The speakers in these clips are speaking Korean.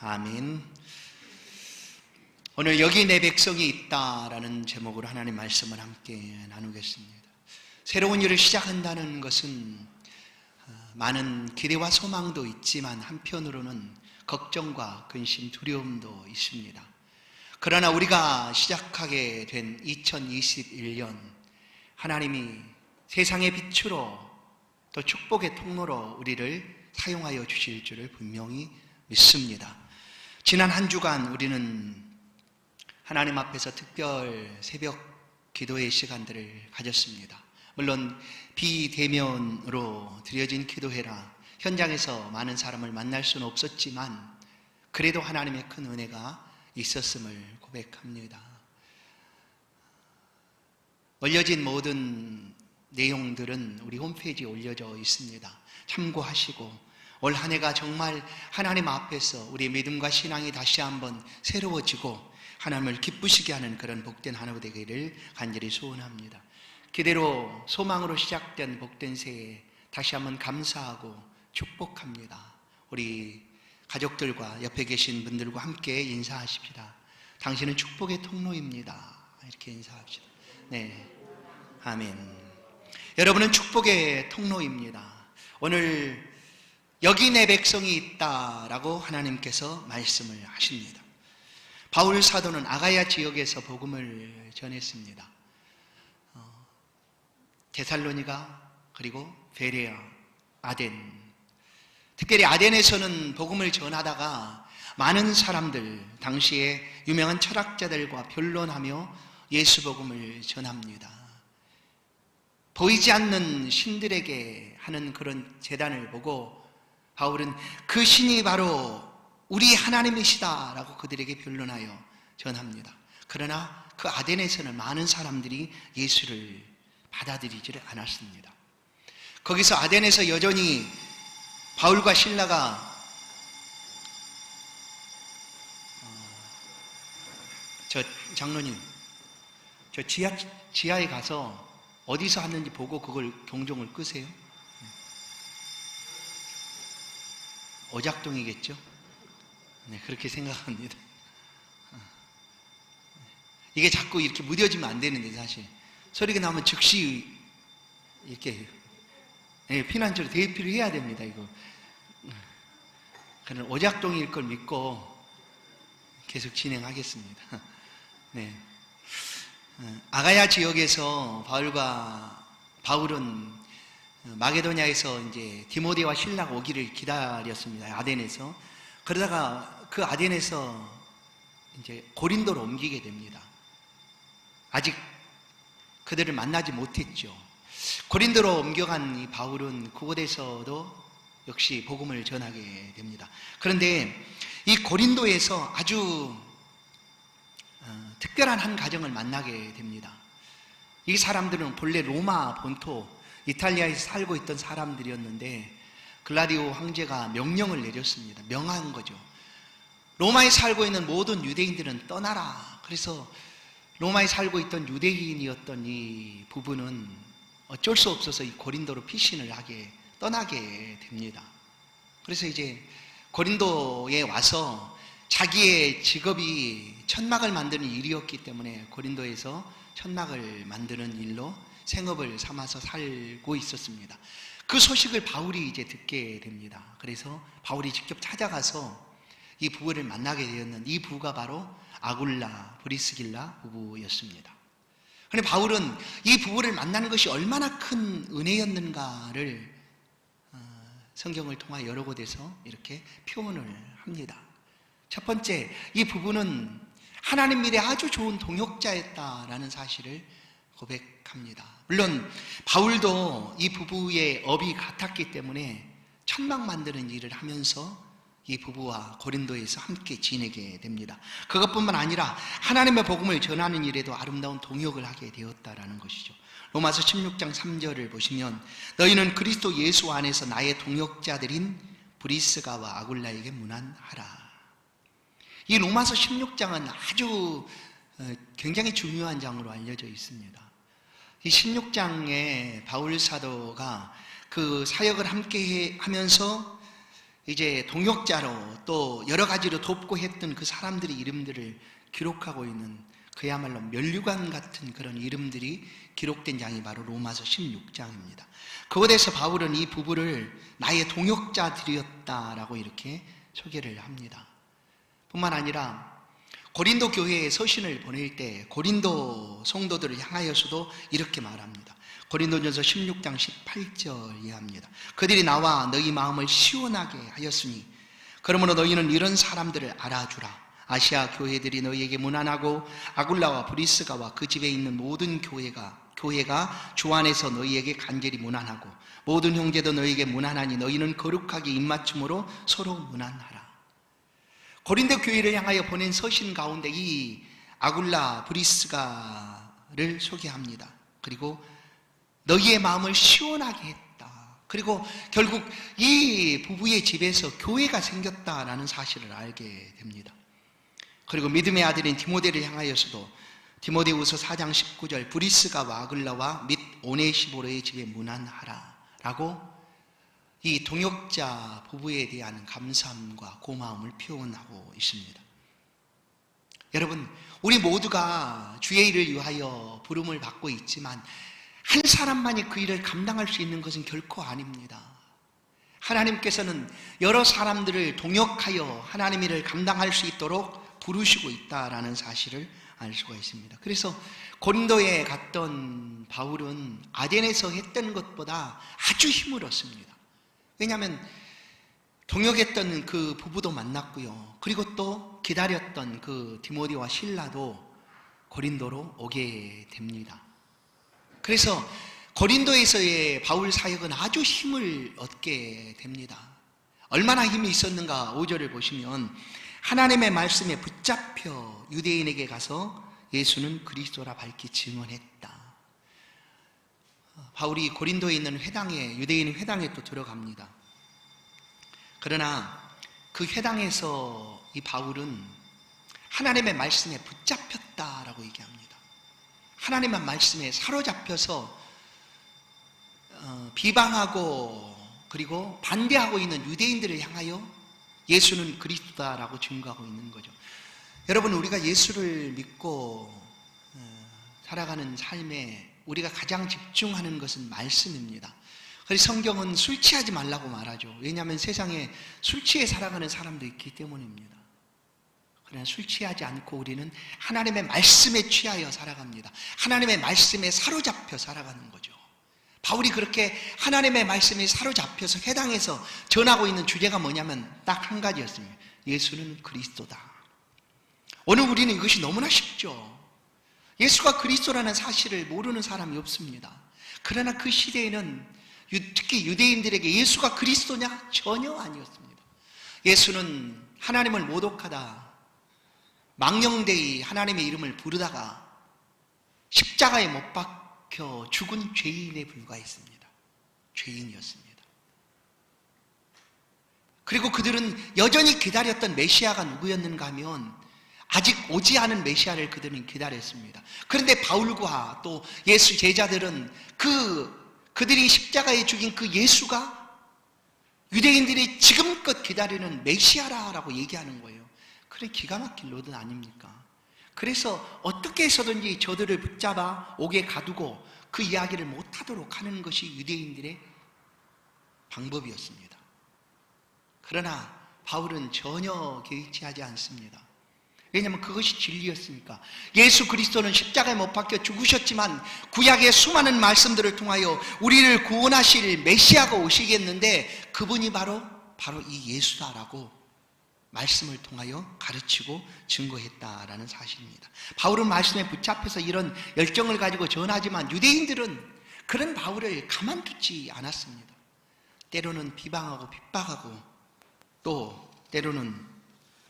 아멘. 오늘 여기 내 백성이 있다라는 제목으로 하나님 말씀을 함께 나누겠습니다. 새로운 일을 시작한다는 것은 많은 기대와 소망도 있지만 한편으로는 걱정과 근심, 두려움도 있습니다. 그러나 우리가 시작하게 된 2021년 하나님이 세상의 빛으로 또 축복의 통로로 우리를 사용하여 주실 줄을 분명히 믿습니다. 지난 한 주간 우리는 하나님 앞에서 특별 새벽 기도의 시간들을 가졌습니다. 물론 비대면으로 드려진 기도회라 현장에서 많은 사람을 만날 수는 없었지만 그래도 하나님의 큰 은혜가 있었음을 고백합니다. 올려진 모든 내용들은 우리 홈페이지에 올려져 있습니다. 참고하시고 올 한 해가 정말 하나님 앞에서 우리의 믿음과 신앙이 다시 한번 새로워지고 하나님을 기쁘시게 하는 그런 복된 한 해 되기를 간절히 소원합니다. 기대로 소망으로 시작된 복된 새해 다시 한번 감사하고 축복합니다. 우리 가족들과 옆에 계신 분들과 함께 인사하십시다. 당신은 축복의 통로입니다. 이렇게 인사합시다. 네, 아멘. 여러분은 축복의 통로입니다. 오늘 여기 내 백성이 있다라고 하나님께서 말씀을 하십니다. 바울 사도는 아가야 지역에서 복음을 전했습니다. 데살로니가 그리고 베레아, 아덴, 특별히 아덴에서는 복음을 전하다가 많은 사람들, 당시에 유명한 철학자들과 변론하며 예수 복음을 전합니다. 보이지 않는 신들에게 하는 그런 제단을 보고 바울은 그 신이 바로 우리 하나님이시다라고 그들에게 변론하여 전합니다. 그러나 그 아덴에서는 많은 사람들이 예수를 받아들이지를 않았습니다. 거기서 아덴에서 여전히 바울과 실라가 저 장로님, 저 지하에 가서 어디서 하는지 보고 그걸 경종을 끄세요. 오작동이겠죠? 네, 그렇게 생각합니다. 이게 자꾸 이렇게 무뎌지면 안 되는데 사실 소리가 나면 즉시 이렇게 피난처로 대피를 해야 됩니다. 이거 그런 오작동일 걸 믿고 계속 진행하겠습니다. 네, 아가야 지역에서 바울은 마게도냐에서 이제 디모데와 실라가 오기를 기다렸습니다. 아덴에서. 그러다가 그 아덴에서 이제 고린도로 옮기게 됩니다. 아직 그들을 만나지 못했죠. 고린도로 옮겨간 이 바울은 그곳에서도 역시 복음을 전하게 됩니다. 그런데 이 고린도에서 아주 특별한 한 가정을 만나게 됩니다. 이 사람들은 본래 로마 본토 이탈리아에서 살고 있던 사람들이었는데 글라디오 황제가 명령을 내렸습니다. 명한 거죠. 로마에 살고 있는 모든 유대인들은 떠나라. 그래서 로마에 살고 있던 유대인이었던 이 부부는 어쩔 수 없어서 이 고린도로 피신을 하게 떠나게 됩니다. 그래서 이제 고린도에 와서 자기의 직업이 천막을 만드는 일이었기 때문에 고린도에서 천막을 만드는 일로 생업을 삼아서 살고 있었습니다. 그 소식을 바울이 이제 듣게 됩니다. 그래서 바울이 직접 찾아가서 이 부부를 만나게 되었는데 이 부부가 바로 아굴라, 브리스길라 부부였습니다. 그런데 바울은 이 부부를 만나는 것이 얼마나 큰 은혜였는가를 성경을 통해 여러 곳에서 이렇게 표현을 합니다. 첫 번째, 이 부부는 하나님 미래 아주 좋은 동역자였다라는 사실을 고백합니다. 물론 바울도 이 부부의 업이 같았기 때문에 천막 만드는 일을 하면서 이 부부와 고린도에서 함께 지내게 됩니다. 그것뿐만 아니라 하나님의 복음을 전하는 일에도 아름다운 동역을 하게 되었다라는 것이죠. 로마서 16장 3절을 보시면 너희는 그리스도 예수 안에서 나의 동역자들인 브리스가와 아굴라에게 문안하라. 이 로마서 16장은 아주 굉장히 중요한 장으로 알려져 있습니다. 이 16장에 바울 사도가 그 사역을 함께 하면서 이제 동역자로 또 여러 가지로 돕고 했던 그 사람들의 이름들을 기록하고 있는 그야말로 면류관 같은 그런 이름들이 기록된 장이 바로 로마서 16장입니다. 그곳에서 바울은 이 부부를 나의 동역자들이었다라고 이렇게 소개를 합니다. 뿐만 아니라 고린도 교회에 서신을 보낼 때 고린도 성도들을 향하여서도 이렇게 말합니다. 고린도전서 16장 18절 이하입니다. 그들이 나와 너희 마음을 시원하게 하였으니 그러므로 너희는 이런 사람들을 알아주라. 아시아 교회들이 너희에게 무난하고 아굴라와 브리스가와 그 집에 있는 모든 교회가 주 안에서 너희에게 간절히 무난하고 모든 형제도 너희에게 무난하니 너희는 거룩하게 입맞춤으로 서로 무난하라. 고린도 교회를 향하여 보낸 서신 가운데 이 아굴라 브리스가를 소개합니다. 그리고 너희의 마음을 시원하게 했다. 그리고 결국 이 부부의 집에서 교회가 생겼다라는 사실을 알게 됩니다. 그리고 믿음의 아들인 디모데를 향하여서도 디모데후서 4장 19절 브리스가와 아글라와 및 오네시보로의 집에 무난하라 라고 이 동역자 부부에 대한 감사함과 고마움을 표현하고 있습니다. 여러분, 우리 모두가 주의 일을 위하여 부름을 받고 있지만 한 사람만이 그 일을 감당할 수 있는 것은 결코 아닙니다. 하나님께서는 여러 사람들을 동역하여 하나님 일을 감당할 수 있도록 부르시고 있다라는 사실을 알 수가 있습니다. 그래서 고린도에 갔던 바울은 아덴에서 했던 것보다 아주 힘을 얻습니다. 왜냐하면 동역했던 그 부부도 만났고요. 그리고 또 기다렸던 그 디모데와 실라도 고린도로 오게 됩니다. 그래서 고린도에서의 바울 사역은 아주 힘을 얻게 됩니다. 얼마나 힘이 있었는가 5절을 보시면 하나님의 말씀에 붙잡혀 유대인에게 가서 예수는 그리스도라 밝히 증언했다. 바울이 고린도에 있는 회당에, 유대인 회당에 또 들어갑니다. 그러나 그 회당에서 이 바울은 하나님의 말씀에 붙잡혔다라고 얘기합니다. 하나님의 말씀에 사로잡혀서 비방하고 그리고 반대하고 있는 유대인들을 향하여 예수는 그리스도다라고 증거하고 있는 거죠. 여러분, 우리가 예수를 믿고 살아가는 삶에 우리가 가장 집중하는 것은 말씀입니다. 그래서 성경은 술 취하지 말라고 말하죠. 왜냐하면 세상에 술 취해 살아가는 사람도 있기 때문입니다. 그러나 술 취하지 않고 우리는 하나님의 말씀에 취하여 살아갑니다. 하나님의 말씀에 사로잡혀 살아가는 거죠. 바울이 그렇게 하나님의 말씀에 사로잡혀서 회당에서 전하고 있는 주제가 뭐냐면 딱 한 가지였습니다. 예수는 그리스도다. 오늘 우리는 이것이 너무나 쉽죠. 예수가 그리스도라는 사실을 모르는 사람이 없습니다. 그러나 그 시대에는 특히 유대인들에게 예수가 그리스도냐? 전혀 아니었습니다. 예수는 하나님을 모독하다 망령되이 하나님의 이름을 부르다가 십자가에 못 박혀 죽은 죄인에 불과했습니다. 죄인이었습니다. 그리고 그들은 여전히 기다렸던 메시아가 누구였는가 하면 아직 오지 않은 메시아를 그들은 기다렸습니다. 그런데 바울과 또 예수 제자들은 그들이 십자가에 죽인 그 예수가 유대인들이 지금껏 기다리는 메시아라고 얘기하는 거예요. 그래, 기가 막힐 노릇 아닙니까? 그래서 어떻게 해서든지 저들을 붙잡아 옥에 가두고 그 이야기를 못하도록 하는 것이 유대인들의 방법이었습니다. 그러나 바울은 전혀 개의치 하지 않습니다. 왜냐하면 그것이 진리였으니까. 예수 그리스도는 십자가에 못 박혀 죽으셨지만 구약의 수많은 말씀들을 통하여 우리를 구원하실 메시아가 오시겠는데 그분이 바로 이 예수다라고 말씀을 통하여 가르치고 증거했다라는 사실입니다. 바울은 말씀에 붙잡혀서 이런 열정을 가지고 전하지만 유대인들은 그런 바울을 가만두지 않았습니다. 때로는 비방하고 핍박하고 또 때로는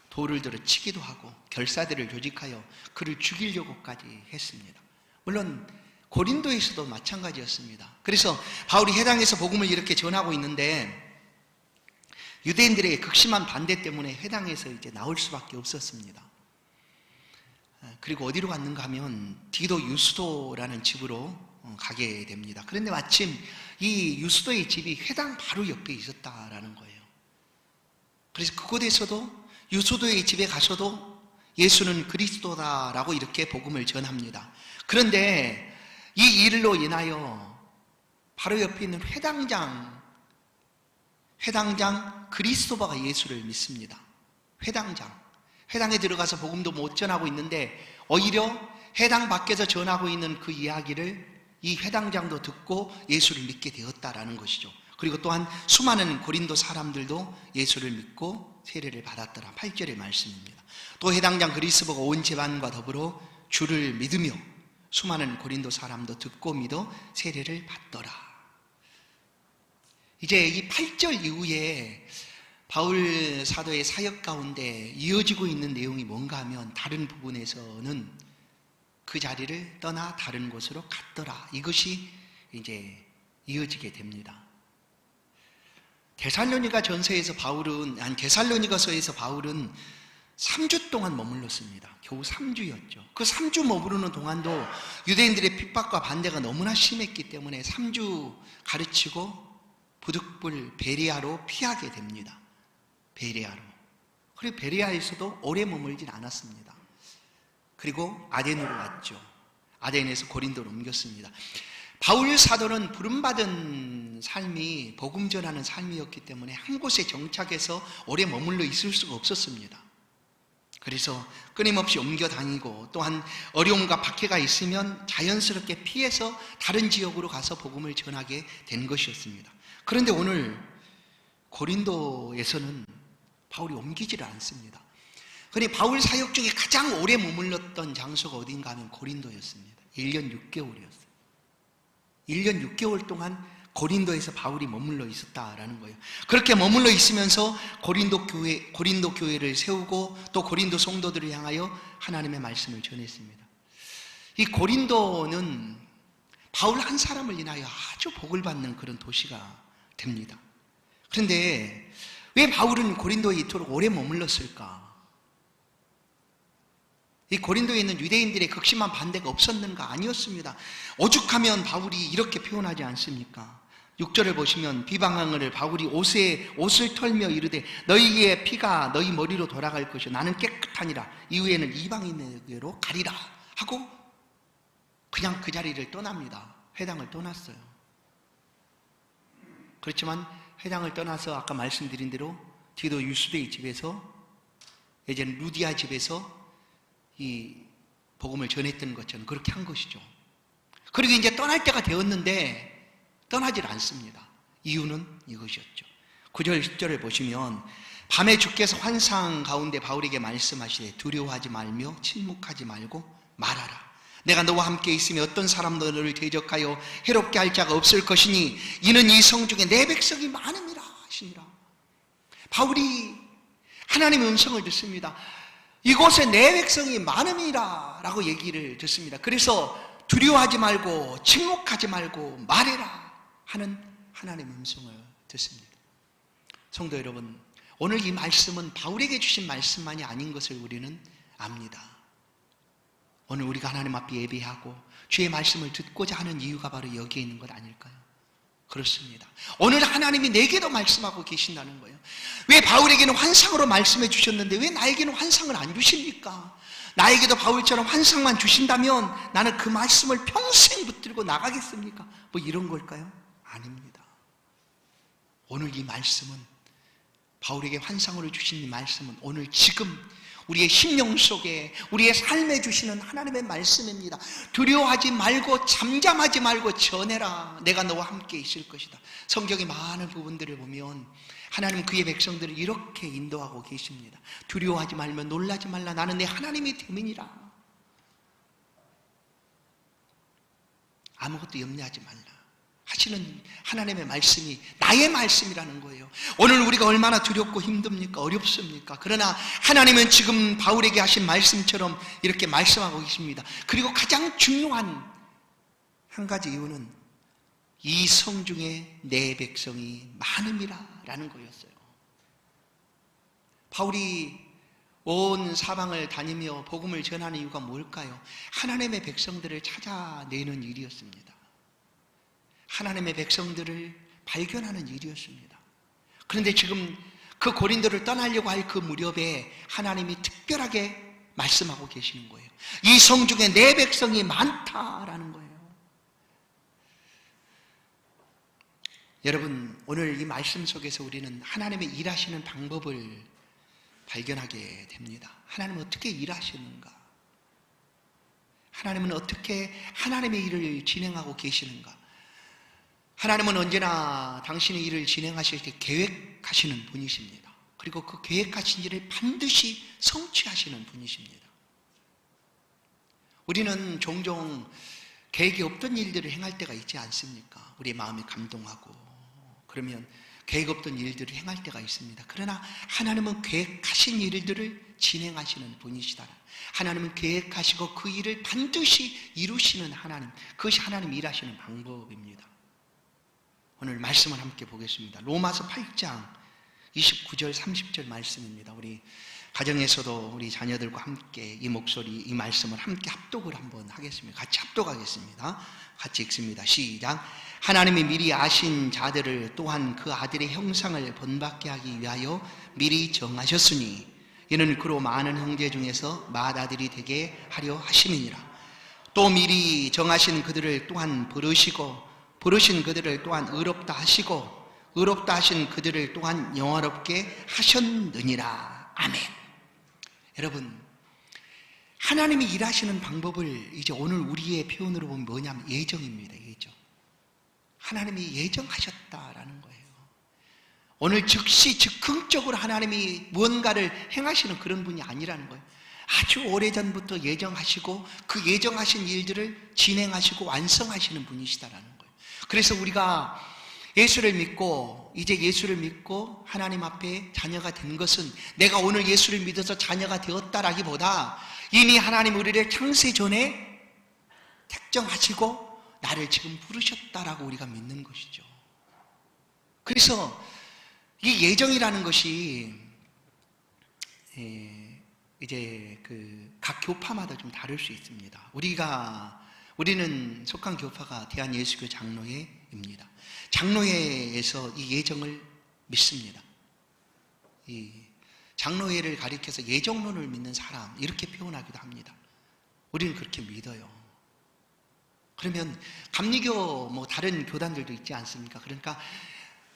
돌을 들어 치기도 하고 결사들을 조직하여 그를 죽이려고까지 했습니다. 물론 고린도에서도 마찬가지였습니다. 그래서 바울이 회당에서 복음을 이렇게 전하고 있는데 유대인들의 극심한 반대 때문에 회당에서 이제 나올 수밖에 없었습니다. 그리고 어디로 갔는가 하면 디도 유스도라는 집으로 가게 됩니다. 그런데 마침 이 유스도의 집이 회당 바로 옆에 있었다라는 거예요. 그래서 그곳에서도 유소도의 집에 가서도 예수는 그리스도다라고 이렇게 복음을 전합니다. 그런데 이 일로 인하여 바로 옆에 있는 회당장 그리스도바가 예수를 믿습니다. 회당에 들어가서 복음도 못 전하고 있는데 오히려 회당 밖에서 전하고 있는 그 이야기를 이 회당장도 듣고 예수를 믿게 되었다라는 것이죠. 그리고 또한 수많은 고린도 사람들도 예수를 믿고 세례를 받았더라. 8절의 말씀입니다. 또 회당장 그리스도가 온 제반과 더불어 주를 믿으며 수많은 고린도 사람도 듣고 믿어 세례를 받더라. 이제 이 8절 이후에 바울 사도의 사역 가운데 이어지고 있는 내용이 뭔가 하면 다른 부분에서는 그 자리를 떠나 다른 곳으로 갔더라. 이것이 이제 이어지게 됩니다. 데살로니가서에서 바울은 3주 동안 머물렀습니다. 겨우 3주였죠. 그 3주 머무르는 동안도 유대인들의 핍박과 반대가 너무나 심했기 때문에 3주 가르치고 부득불 베레아로 피하게 됩니다. 베레아로. 그리고 베레아에서도 오래 머물진 않았습니다. 그리고 아덴으로 왔죠. 아덴에서 고린도로 옮겼습니다. 바울 사도는 부름받은 삶이 복음 전하는 삶이었기 때문에 한 곳에 정착해서 오래 머물러 있을 수가 없었습니다. 그래서 끊임없이 옮겨 다니고 또한 어려움과 박해가 있으면 자연스럽게 피해서 다른 지역으로 가서 복음을 전하게 된 것이었습니다. 그런데 오늘 고린도에서는 바울이 옮기지를 않습니다. 그런데 바울 사역 중에 가장 오래 머물렀던 장소가 어딘가 하면 고린도였습니다. 1년 6개월이었어요. 1년 6개월 동안 고린도에서 바울이 머물러 있었다라는 거예요. 그렇게 머물러 있으면서 고린도 교회를 세우고 또 고린도 성도들을 향하여 하나님의 말씀을 전했습니다. 이 고린도는 바울 한 사람을 인하여 아주 복을 받는 그런 도시가 됩니다. 그런데 왜 바울은 고린도에 이토록 오래 머물렀을까? 이 고린도에 있는 유대인들의 극심한 반대가 없었는가? 아니었습니다. 오죽하면 바울이 이렇게 표현하지 않습니까? 6절을 보시면 비방하기를 바울이 옷을 털며 이르되 너희의 피가 너희 머리로 돌아갈 것이요 나는 깨끗하니라. 이후에는 이방인에게로 가리라 하고 그냥 그 자리를 떠납니다. 회당을 떠났어요. 그렇지만 회당을 떠나서 아까 말씀드린 대로 디도 유스도의 집에서 예전 루디아 집에서 이 복음을 전했던 것처럼 그렇게 한 것이죠. 그리고 이제 떠날 때가 되었는데 떠나질 않습니다. 이유는 이것이었죠. 9절 10절을 보시면 밤에 주께서 환상 가운데 바울에게 말씀하시되 두려워하지 말며 침묵하지 말고 말하라. 내가 너와 함께 있으며 어떤 사람도 너를 대적하여 해롭게 할 자가 없을 것이니 이는 이 성 중에 내 백성이 많음이라 하시니라. 바울이 하나님의 음성을 듣습니다. 이곳에 내 백성이 많음이라 라고 얘기를 듣습니다. 그래서 두려워하지 말고 침묵하지 말고 말해라 하는 하나님의 음성을 듣습니다. 성도 여러분, 오늘 이 말씀은 바울에게 주신 말씀만이 아닌 것을 우리는 압니다. 오늘 우리가 하나님 앞에 예배하고 주의 말씀을 듣고자 하는 이유가 바로 여기에 있는 것 아닐까요? 그렇습니다. 오늘 하나님이 내게도 말씀하고 계신다는 거예요. 왜 바울에게는 환상으로 말씀해 주셨는데 왜 나에게는 환상을 안 주십니까? 나에게도 바울처럼 환상만 주신다면 나는 그 말씀을 평생 붙들고 나가겠습니까? 뭐 이런 걸까요? 아닙니다. 오늘 이 말씀은 바울에게 환상으로 주신 이 말씀은 오늘 지금 우리의 심령 속에 우리의 삶에 주시는 하나님의 말씀입니다. 두려워하지 말고 잠잠하지 말고 전해라. 내가 너와 함께 있을 것이다. 성경의 많은 부분들을 보면 하나님 그의 백성들을 이렇게 인도하고 계십니다. 두려워하지 말며 놀라지 말라. 나는 내 하나님이 됨이니라. 아무것도 염려하지 말라 하시는 하나님의 말씀이 나의 말씀이라는 거예요. 오늘 우리가 얼마나 두렵고 힘듭니까? 어렵습니까? 그러나 하나님은 지금 바울에게 하신 말씀처럼 이렇게 말씀하고 계십니다. 그리고 가장 중요한 한 가지 이유는 이 성 중에 내 백성이 많음이라 라는 거였어요. 바울이 온 사방을 다니며 복음을 전하는 이유가 뭘까요? 하나님의 백성들을 찾아내는 일이었습니다. 하나님의 백성들을 발견하는 일이었습니다. 그런데 지금 그 고린도를 떠나려고 할 그 무렵에 하나님이 특별하게 말씀하고 계시는 거예요. 이 성 중에 내 백성이 많다라는 거예요. 여러분, 오늘 이 말씀 속에서 우리는 하나님의 일하시는 방법을 발견하게 됩니다. 하나님은 어떻게 일하시는가? 하나님은 어떻게 하나님의 일을 진행하고 계시는가? 하나님은 언제나 당신의 일을 진행하실 때 계획하시는 분이십니다. 그리고 그 계획하신 일을 반드시 성취하시는 분이십니다. 우리는 종종 계획이 없던 일들을 행할 때가 있지 않습니까? 우리의 마음이 감동하고 그러면 계획 없던 일들을 행할 때가 있습니다. 그러나 하나님은 계획하신 일들을 진행하시는 분이시다. 하나님은 계획하시고 그 일을 반드시 이루시는 하나님, 그것이 하나님 일하시는 방법입니다. 오늘 말씀을 함께 보겠습니다. 로마서 8장 29절 30절 말씀입니다. 우리 가정에서도 우리 자녀들과 함께 이 목소리, 이 말씀을 함께 합독을 한번 하겠습니다. 같이 합독하겠습니다. 같이 읽습니다. 시작. 하나님이 미리 아신 자들을 또한 그 아들의 형상을 본받게 하기 위하여 미리 정하셨으니 이는 그로 많은 형제 중에서 맏아들이 되게 하려 하심이니라. 또 미리 정하신 그들을 또한 부르시고 부르신 그들을 또한 의롭다 하시고 의롭다 하신 그들을 또한 영화롭게 하셨느니라. 아멘. 여러분, 하나님이 일하시는 방법을 이제 오늘 우리의 표현으로 보면 뭐냐면 예정입니다. 예정. 하나님이 예정하셨다라는 거예요. 오늘 즉시 즉흥적으로 하나님이 무언가를 행하시는 그런 분이 아니라는 거예요. 아주 오래전부터 예정하시고 그 예정하신 일들을 진행하시고 완성하시는 분이시다라는 거예요. 그래서 우리가 예수를 믿고 이제 예수를 믿고 하나님 앞에 자녀가 된 것은 내가 오늘 예수를 믿어서 자녀가 되었다라기보다 이미 하나님 우리를 창세 전에 택정하시고 나를 지금 부르셨다라고 우리가 믿는 것이죠. 그래서 이 예정이라는 것이 이제 각 교파마다 좀 다를 수 있습니다. 우리는 속한 교파가 대한예수교 장로회입니다. 장로회에서 이 예정을 믿습니다. 이 장로회를 가리켜서 예정론을 믿는 사람 이렇게 표현하기도 합니다. 우리는 그렇게 믿어요. 그러면 감리교 뭐 다른 교단들도 있지 않습니까? 그러니까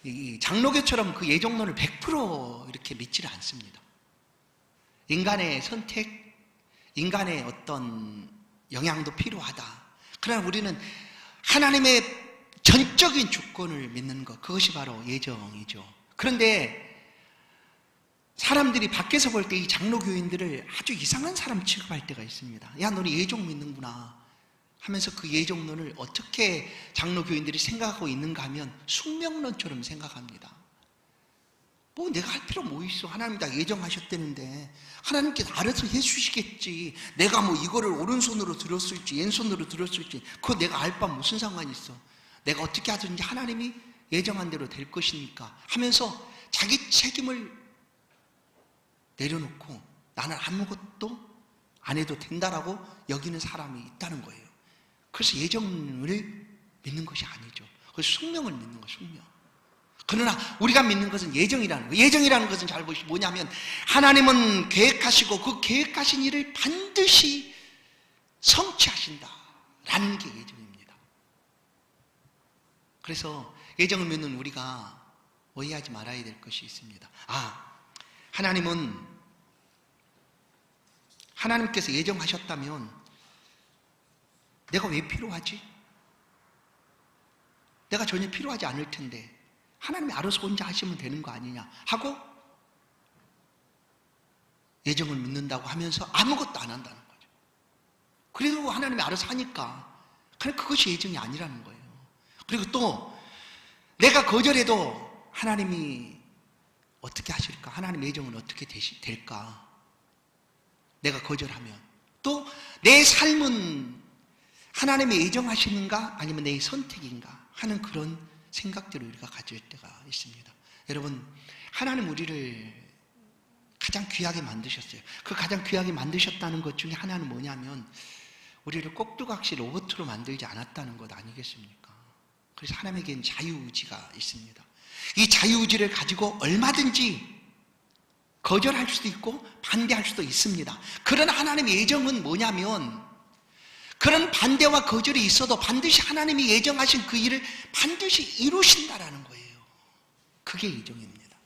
이 장로교처럼 그 예정론을 100% 이렇게 믿지를 않습니다. 인간의 선택, 인간의 어떤 영향도 필요하다. 그러나 우리는 하나님의 전적인 주권을 믿는 것, 그것이 바로 예정이죠. 그런데 사람들이 밖에서 볼 때 이 장로교인들을 아주 이상한 사람 취급할 때가 있습니다. 야, 너는 예정 믿는구나 하면서 그 예정론을 어떻게 장로교인들이 생각하고 있는가 하면 숙명론처럼 생각합니다. 뭐 내가 할 필요 뭐 있어. 하나님이 다 예정하셨다는데 하나님께서 알아서 해주시겠지. 내가 뭐 이거를 오른손으로 들었을지 왼손으로 들었을지 그거 내가 알 바 무슨 상관이 있어. 내가 어떻게 하든지 하나님이 예정한 대로 될 것이니까 하면서 자기 책임을 내려놓고 나는 아무것도 안 해도 된다라고 여기는 사람이 있다는 거예요. 그래서 예정을 믿는 것이 아니죠. 그래서 숙명을 믿는 거예요. 숙명. 그러나 우리가 믿는 것은 예정이라는 거예요. 예정이라는 것은 잘 보시면 뭐냐면 하나님은 계획하시고 그 계획하신 일을 반드시 성취하신다라는 게 예정입니다. 그래서 예정을 믿는 우리가 오해하지 말아야 될 것이 있습니다. 하나님께서 예정하셨다면 내가 왜 필요하지? 내가 전혀 필요하지 않을 텐데 하나님이 알아서 혼자 하시면 되는 거 아니냐 하고 예정을 믿는다고 하면서 아무것도 안 한다는 거죠. 그래도 하나님이 알아서 하니까 그것이 예정이 아니라는 거예요. 그리고 또 내가 거절해도 하나님이 어떻게 하실까? 하나님의 예정은 어떻게 될까? 내가 거절하면 또 내 삶은 하나님의 예정하시는가 아니면 내 선택인가 하는 그런 생각들을 우리가 가질 때가 있습니다. 여러분, 하나님 우리를 가장 귀하게 만드셨어요. 그 가장 귀하게 만드셨다는 것 중에 하나는 뭐냐면 우리를 꼭두각시 로봇으로 만들지 않았다는 것 아니겠습니까? 그래서 하나님에게는 자유의지가 있습니다. 이 자유의지를 가지고 얼마든지 거절할 수도 있고 반대할 수도 있습니다. 그러나 하나님의 예정은 뭐냐면 그런 반대와 거절이 있어도 반드시 하나님이 예정하신 그 일을 반드시 이루신다라는 거예요. 그게 예정입니다.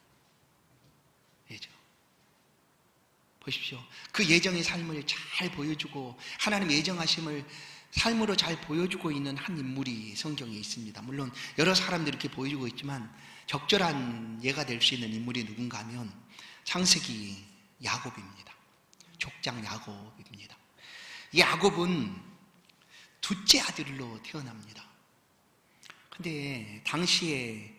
예정. 보십시오. 그 예정의 삶을 잘 보여주고 하나님 예정하심을 삶으로 잘 보여주고 있는 한 인물이 성경에 있습니다. 물론 여러 사람들이 이렇게 보여주고 있지만 적절한 예가 될 수 있는 인물이 누군가 하면 창세기 야곱입니다. 족장 야곱입니다. 이 야곱은 둘째 아들로 태어납니다. 근데 당시에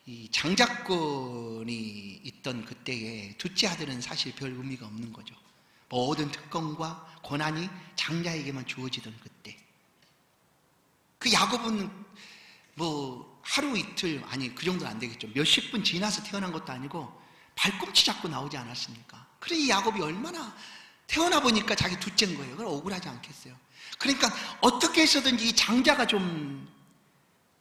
이 장자권이 있던 그때에 둘째 아들은 사실 별 의미가 없는 거죠. 모든 특권과 권한이 장자에게만 주어지던 그때. 그 야곱은 뭐 하루 이틀, 아니 그 정도는 안 되겠죠. 몇십 분 지나서 태어난 것도 아니고 발꿈치 잡고 나오지 않았습니까? 그래 이 야곱이 얼마나 태어나 보니까 자기 둘째인 거예요. 그럼 억울하지 않겠어요? 그러니까 어떻게 해서든지 이 장자가 좀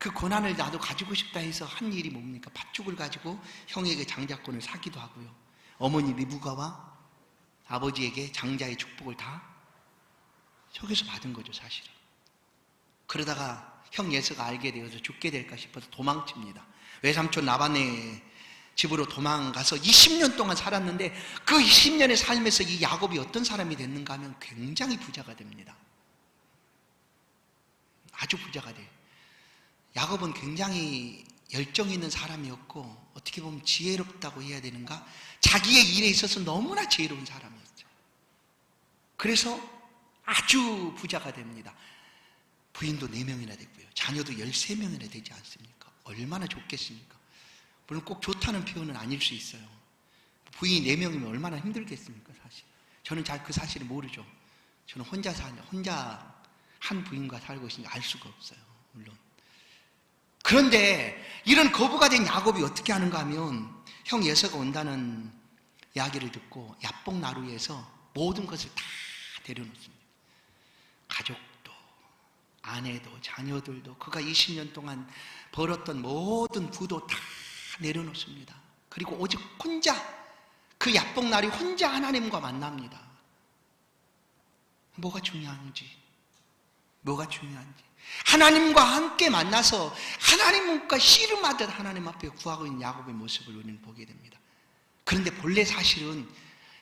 그 권한을 나도 가지고 싶다 해서 한 일이 뭡니까? 팥죽을 가지고 형에게 장자권을 사기도 하고요. 어머니 리브가와 아버지에게 장자의 축복을 다 속여서 받은 거죠, 사실은. 그러다가 형 예서가 알게 되어서 죽게 될까 싶어서 도망칩니다. 외삼촌 라반의 집으로 도망가서 20년 동안 살았는데 그 20년의 삶에서 이 야곱이 어떤 사람이 됐는가 하면 굉장히 부자가 됩니다. 아주 부자가 돼요. 야곱은 굉장히 열정 있는 사람이었고 어떻게 보면 지혜롭다고 해야 되는가? 자기의 일에 있어서 너무나 지혜로운 사람이었죠. 그래서 아주 부자가 됩니다. 부인도 4명이나 됐고요. 자녀도 13명이나 되지 않습니까? 얼마나 좋겠습니까? 물론 꼭 좋다는 표현은 아닐 수 있어요. 부인이 4명이면 얼마나 힘들겠습니까, 사실. 저는 잘 그 사실을 모르죠. 저는 혼자 한 부인과 살고 있으니까 알 수가 없어요, 물론. 그런데 이런 거부가 된 야곱이 어떻게 하는가 하면 형 예서가 온다는 이야기를 듣고 야복 나루에서 모든 것을 다 내려놓습니다. 가족도, 아내도, 자녀들도, 그가 20년 동안 벌었던 모든 부도 다 내려놓습니다. 그리고 오직 혼자, 그 야복 나루 혼자 하나님과 만납니다. 뭐가 중요한지. 하나님과 함께 만나서 하나님과 씨름하듯 하나님 앞에 구하고 있는 야곱의 모습을 우리는 보게 됩니다. 그런데 본래 사실은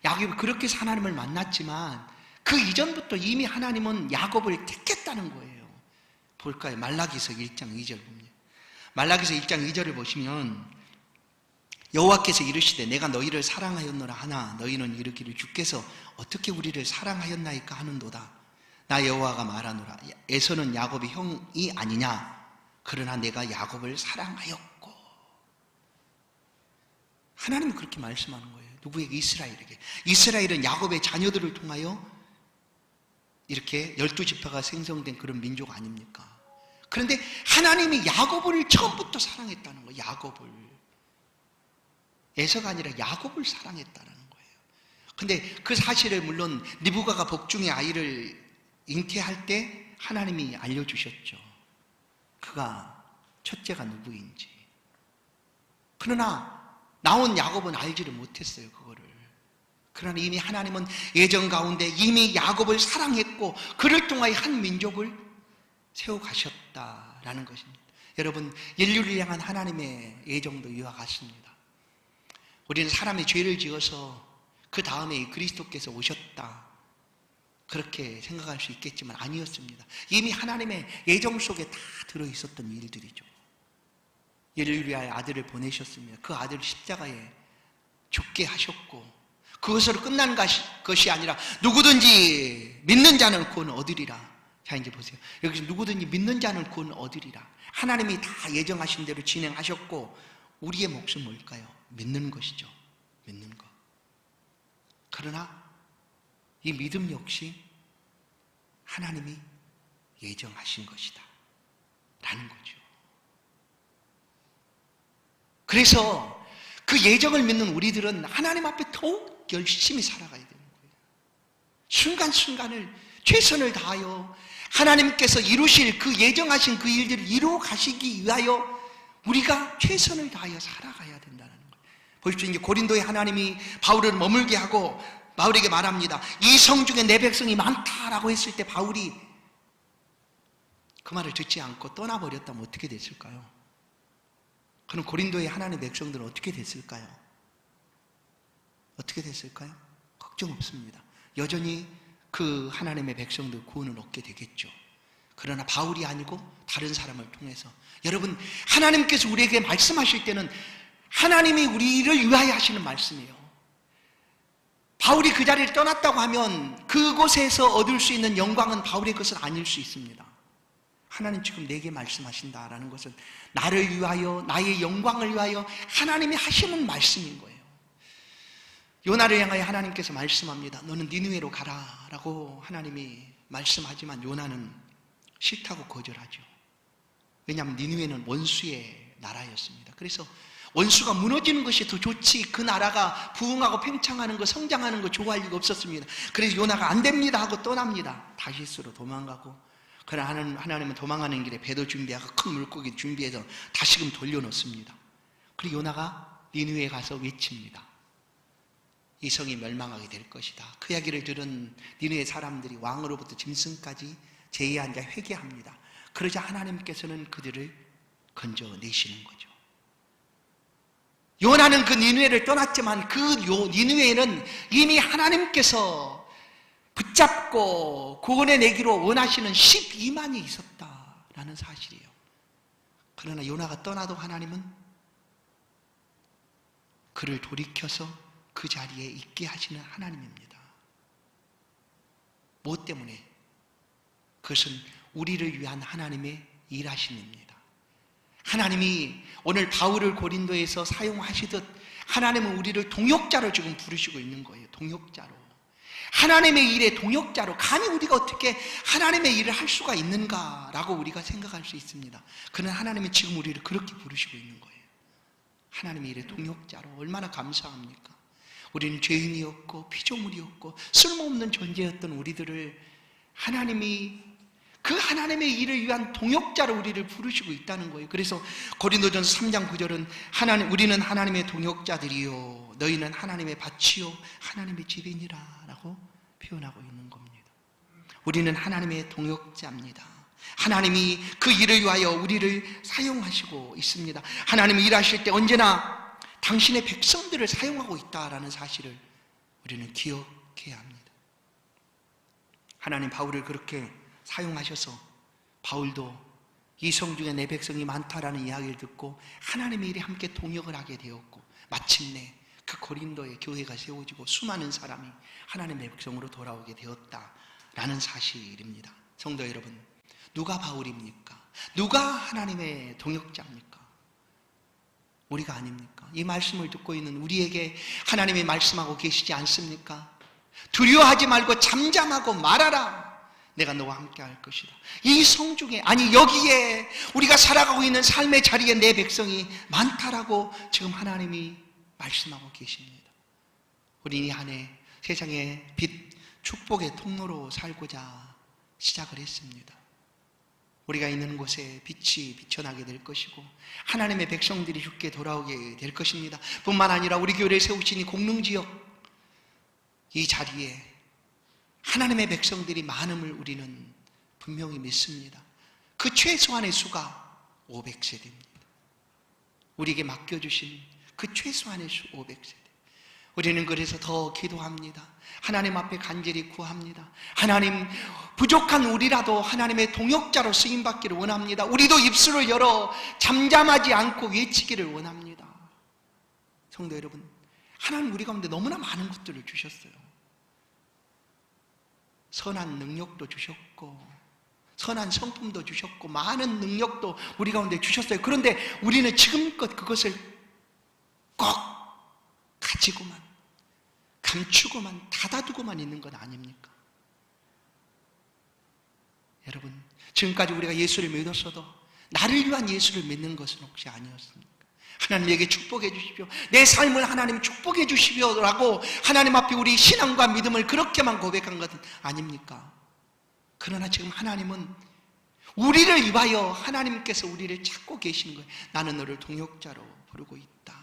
야곱이 그렇게 해서 하나님을 만났지만 그 이전부터 이미 하나님은 야곱을 택했다는 거예요. 볼까요? 말라기서 1장 2절 봅니다. 말라기서 1장 2절을 보시면 여호와께서 이르시되 내가 너희를 사랑하였노라 하나 너희는 이르기를 주께서 어떻게 우리를 사랑하였나이까 하는도다. 나 여호와가 말하노라 에서는 야곱이 형이 아니냐 그러나 내가 야곱을 사랑하였고. 하나님은 그렇게 말씀하는 거예요. 누구에게? 이스라엘에게. 이스라엘은 야곱의 자녀들을 통하여 이렇게 12지파가 생성된 그런 민족 아닙니까? 그런데 하나님이 야곱을 처음부터 사랑했다는 거예요. 야곱을. 에서가 아니라 야곱을 사랑했다는 거예요. 근데 그 사실을 물론 리브가가 복중의 아이를 잉태할 때 하나님이 알려주셨죠. 그가 첫째가 누구인지. 그러나 나온 야곱은 알지를 못했어요, 그거를. 그러나 이미 하나님은 예정 가운데 이미 야곱을 사랑했고 그를 통하여 한 민족을 세워가셨다라는 것입니다. 여러분, 인류를 향한 하나님의 예정도 이와 같습니다. 우리는 사람이 죄를 지어서 그 다음에 그리스도께서 오셨다 그렇게 생각할 수 있겠지만 아니었습니다. 이미 하나님의 예정 속에 다 들어있었던 일들이죠. 인류를 위하여 아들을 보내셨습니다. 그 아들을 십자가에 죽게 하셨고 그것으로 끝난 것이 아니라 누구든지 믿는 자는 구원을 얻으리라. 자 이제 보세요. 여기서 누구든지 믿는 자는 구원을 얻으리라. 하나님이 다 예정하신 대로 진행하셨고 우리의 몫은 뭘까요? 믿는 것이죠. 믿는 것. 그러나 이 믿음 역시 하나님이 예정하신 것이다 라는 거죠. 그래서 그 예정을 믿는 우리들은 하나님 앞에 더욱 열심히 살아가야 되는 거예요. 순간순간을 최선을 다하여 하나님께서 이루실 그 예정하신 그 일들을 이루어 가시기 위하여 우리가 최선을 다하여 살아가야 된다는 거예요. 보십시오. 이제 고린도에 하나님이 바울을 머물게 하고 바울에게 말합니다. 이 성 중에 내 백성이 많다라고 했을 때 바울이 그 말을 듣지 않고 떠나버렸다면 어떻게 됐을까요? 그럼 고린도의 하나님의 백성들은 어떻게 됐을까요? 어떻게 됐을까요? 걱정 없습니다. 여전히 그 하나님의 백성들 구원을 얻게 되겠죠. 그러나 바울이 아니고 다른 사람을 통해서, 여러분, 하나님께서 우리에게 말씀하실 때는 하나님이 우리를 위하여 하시는 말씀이에요. 바울이 그 자리를 떠났다고 하면 그곳에서 얻을 수 있는 영광은 바울의 것은 아닐 수 있습니다. 하나님 지금 내게 말씀하신다라는 것은 나를 위하여, 나의 영광을 위하여 하나님이 하시는 말씀인 거예요. 요나를 향하여 하나님께서 말씀합니다. 너는 니느웨로 가라 라고 하나님이 말씀하지만 요나는 싫다고 거절하죠. 왜냐하면 니느웨는 원수의 나라였습니다. 그래서 원수가 무너지는 것이 더 좋지, 그 나라가 부흥하고 팽창하는 거, 성장하는 거 좋아할 리가 없었습니다. 그래서 요나가 안 됩니다 하고 떠납니다. 다시스로 도망가고, 그러나 하나님은 도망가는 길에 배도 준비하고 큰 물고기 준비해서 다시금 돌려놓습니다. 그리고 요나가 니느웨에 가서 외칩니다. 이 성이 멸망하게 될 것이다. 그 이야기를 들은 니느웨 사람들이 왕으로부터 짐승까지 제의한 자 회개합니다. 그러자 하나님께서는 그들을 건져내시는 거죠. 요나는 그 니느웨를 떠났지만 그 니느웨에는 이미 하나님께서 붙잡고 구원해내기로 원하시는 12만이 있었다라는 사실이에요. 그러나 요나가 떠나도 하나님은 그를 돌이켜서 그 자리에 있게 하시는 하나님입니다. 무엇 때문에? 그것은 우리를 위한 하나님의 일하심입니다. 하나님이 오늘 바울을 고린도에서 사용하시듯 하나님은 우리를 동역자로 지금 부르시고 있는 거예요. 동역자로. 하나님의 일의 동역자로. 감히 우리가 어떻게 하나님의 일을 할 수가 있는가라고 우리가 생각할 수 있습니다. 그러나 하나님은 지금 우리를 그렇게 부르시고 있는 거예요. 하나님의 일의 동역자로. 얼마나 감사합니까? 우리는 죄인이었고 피조물이었고 쓸모없는 존재였던 우리들을 하나님이 그 하나님의 일을 위한 동역자로 우리를 부르시고 있다는 거예요. 그래서 고린도전서 3장 9절은 우리는 하나님의 동역자들이요 너희는 하나님의 밭이요 하나님의 집이니라 라고 표현하고 있는 겁니다. 우리는 하나님의 동역자입니다. 하나님이 그 일을 위하여 우리를 사용하시고 있습니다. 하나님이 일하실 때 언제나 당신의 백성들을 사용하고 있다라는 사실을 우리는 기억해야 합니다. 하나님 바울을 그렇게 사용하셔서 바울도 이 성 중에 내 백성이 많다라는 이야기를 듣고 하나님의 일에 함께 동역을 하게 되었고, 마침내 그 고린도의 교회가 세워지고 수많은 사람이 하나님의 백성으로 돌아오게 되었다라는 사실입니다. 성도 여러분, 누가 바울입니까? 누가 하나님의 동역자입니까? 우리가 아닙니까? 이 말씀을 듣고 있는 우리에게 하나님이 말씀하고 계시지 않습니까? 두려워하지 말고 잠잠하고 말하라. 내가 너와 함께 할 것이다. 이 성 중에, 아니 여기에 우리가 살아가고 있는 삶의 자리에 내 백성이 많다라고 지금 하나님이 말씀하고 계십니다. 우리 이 한 해 세상의 빛, 축복의 통로로 살고자 시작을 했습니다. 우리가 있는 곳에 빛이 비춰나게 될 것이고 하나님의 백성들이 주께 돌아오게 될 것입니다. 뿐만 아니라 우리 교회를 세우신 이 공릉지역 이 자리에 하나님의 백성들이 많음을 우리는 분명히 믿습니다. 그 최소한의 수가 500세대입니다. 우리에게 맡겨주신 그 최소한의 수 500세대. 우리는 그래서 더 기도합니다. 하나님 앞에 간절히 구합니다. 하나님, 부족한 우리라도 하나님의 동역자로 쓰임받기를 원합니다. 우리도 입술을 열어 잠잠하지 않고 외치기를 원합니다. 성도 여러분, 하나님 우리 가운데 너무나 많은 것들을 주셨어요. 선한 능력도 주셨고 선한 성품도 주셨고 많은 능력도 우리 가운데 주셨어요. 그런데 우리는 지금껏 그것을 꼭 가지고만 감추고만 닫아두고만 있는 건 아닙니까? 여러분, 지금까지 우리가 예수를 믿었어도 나를 위한 예수를 믿는 것은 혹시 아니었습니까? 하나님에게 축복해 주십시오, 내 삶을 하나님 축복해 주십시오라고 하나님 앞에 우리 신앙과 믿음을 그렇게만 고백한 것은 아닙니까? 그러나 지금 하나님은 우리를 위하여 하나님께서 우리를 찾고 계시는 거예요. 나는 너를 동역자로 부르고 있다.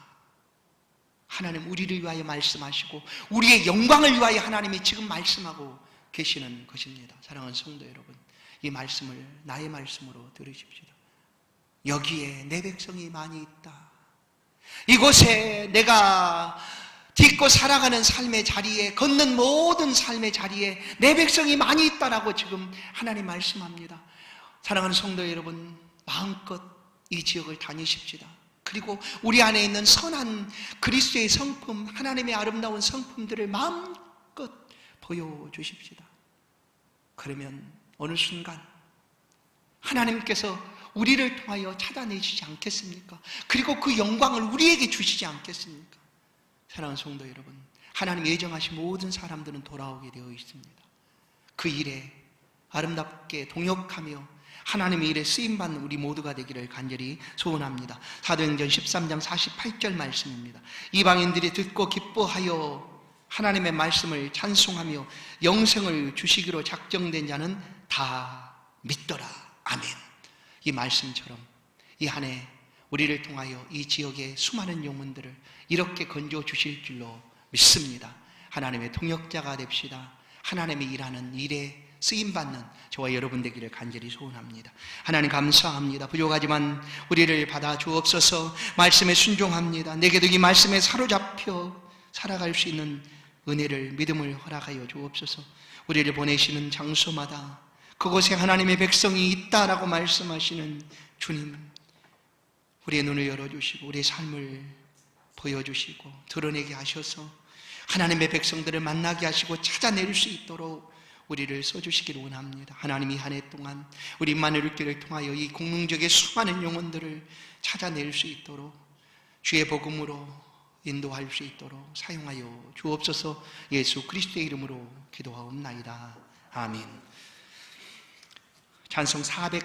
하나님 우리를 위하여 말씀하시고 우리의 영광을 위하여 하나님이 지금 말씀하고 계시는 것입니다. 사랑하는 성도 여러분, 이 말씀을 나의 말씀으로 들으십시오. 여기에 내 백성이 많이 있다. 이곳에 내가 딛고 살아가는 삶의 자리에, 걷는 모든 삶의 자리에 내 백성이 많이 있다라고 지금 하나님 말씀합니다. 사랑하는 성도 여러분, 마음껏 이 지역을 다니십시다. 그리고 우리 안에 있는 선한 그리스도의 성품, 하나님의 아름다운 성품들을 마음껏 보여주십시다. 그러면 어느 순간 하나님께서 우리를 통하여 찾아내시지 않겠습니까? 그리고 그 영광을 우리에게 주시지 않겠습니까? 사랑하는 성도 여러분, 하나님 예정하신 모든 사람들은 돌아오게 되어 있습니다. 그 일에 아름답게 동역하며 하나님의 일에 쓰임받는 우리 모두가 되기를 간절히 소원합니다. 사도행전 13장 48절 말씀입니다. 이방인들이 듣고 기뻐하여 하나님의 말씀을 찬송하며 영생을 주시기로 작정된 자는 다 믿더라. 아멘. 이 말씀처럼 이 한 해 우리를 통하여 이 지역의 수많은 영혼들을 이렇게 건져 주실 줄로 믿습니다. 하나님의 동역자가 됩시다. 하나님의 일하는 일에 쓰임받는 저와 여러분 되기를 간절히 소원합니다. 하나님 감사합니다. 부족하지만 우리를 받아 주옵소서. 말씀에 순종합니다. 내게도 이 말씀에 사로잡혀 살아갈 수 있는 은혜를, 믿음을 허락하여 주옵소서. 우리를 보내시는 장소마다 그곳에 하나님의 백성이 있다라고 말씀하시는 주님, 우리의 눈을 열어주시고 우리의 삶을 보여주시고 드러내게 하셔서 하나님의 백성들을 만나게 하시고 찾아낼 수 있도록 우리를 써주시기를 원합니다. 하나님이 한 해 동안 우리 임마누엘 교회를 통하여 이 공동적인 수많은 영혼들을 찾아낼 수 있도록 주의 복음으로 인도할 수 있도록 사용하여 주옵소서. 예수 그리스도의 이름으로 기도하옵나이다. 아멘. 찬송 400